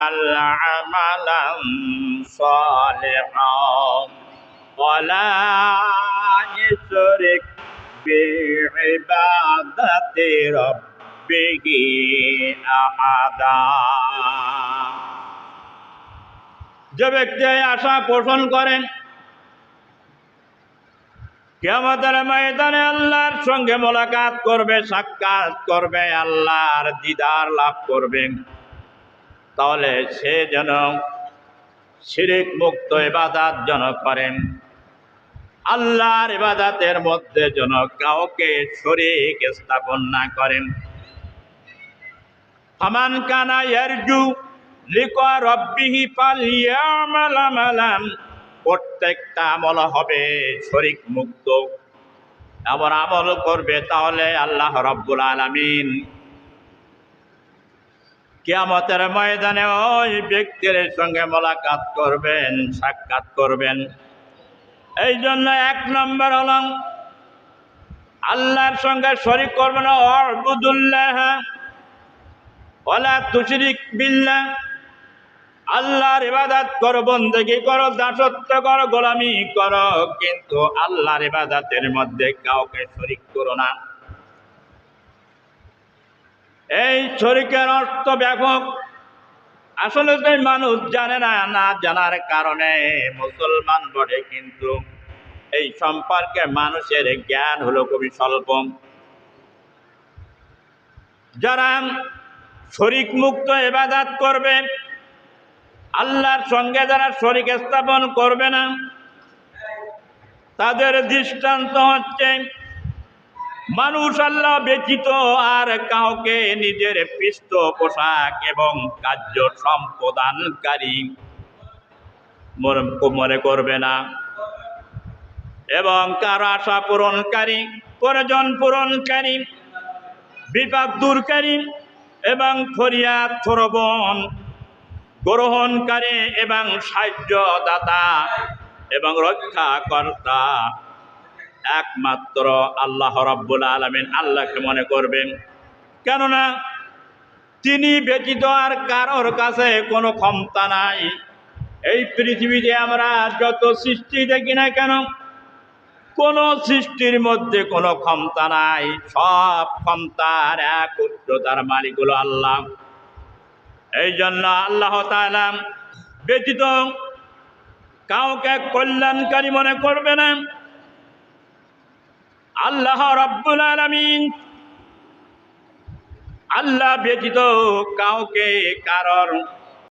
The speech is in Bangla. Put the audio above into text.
عملا صالحا ولا يشرك بعبادة ربه أحدا। যে ব্যক্তি আশা পোষণ করেন কিয়ামতের ময়দানে আল্লাহর সঙ্গে মোলাকাত করবে, সাক্ষাৎ করবে, আল্লাহর দিদার লাভ করবে, তাহলে সে যেন শিরক মুক্ত ইবাদত যেন করেন, আল্লাহর ইবাদতের মধ্যে যেন কাউকে শরীক স্থাপন না করেন। ফামান কানা ইয়ারজু লিকা রাব্বিহি ফালইয়ামাল আমালান, প্রত্যেকটা আমল হবে শরীক মুক্ত, এমন আমল করবে, তাহলে আল্লাহ রাব্বুল আলামিন কিয়ামতের ময়দানে ওই ব্যক্তির সঙ্গে মোলাকাত করবেন, সাক্ষাৎ করবেন। এই জন্য 1 নম্বর হল আল্লাহর সঙ্গে শরীক করবে না। উবুদুল্লাহ ওয়ালা তুশরিক বিল্লাহ, আল্লাহর ইবাদত করো, বন্দেগী করো, দাসত্ব করো, গোলামি করো, কিন্তু আল্লাহর ইবাদতের মধ্যে কাউকে শরীক করো না। এই শরীকের অর্থ ব্যাপক, আসলে তো মানুষ জানে না, না জানার কারণে মুসলমান বলে, কিন্তু এই সম্পর্কে মানুষের জ্ঞান হলো খুবই স্বল্প। যারা শরীক মুক্ত ইবাদত করবে, আল্লাহর সঙ্গে যারা শরীক স্থাপন করবে না, তাদের দৃষ্টান্ত হচ্ছে মানুষ আল্লাহ ব্যতীত আর কাউকে নিজের পৃষ্ঠপোষক এবং কার্য সম্পাদনকারী মনে করবে না, এবং কারো আশা পূরণকারী, প্রয়োজন পূরণকারী, বিপদ দূরকারী এবং ফরিয়াদ শ্রবণ গ্রহণকারী এবং সাহায্যদাতা এবং রক্ষাকর্তা একমাত্র আল্লাহ রাব্বুল আলামিন আল্লাহকে মনে করবেন। কেননা তিনি ব্যতীত আর কারোর কাছে কোনো ক্ষমতা নাই। এই পৃথিবীতে আমরা যত সৃষ্টি দেখি না কেন, কোন সৃষ্টির মধ্যে কোনো ক্ষমতা নাই, সব ক্ষমতার এক উচ্চতার মালিক হলো আল্লাহ। এই জন্য আল্লাহ তাআলা ব্যতীত কাউকে কল্যাণকারী মনে করবে না। আল্লাহ রাব্বুল আলামিন আল্লাহ ব্যতীত কাউকে কারোর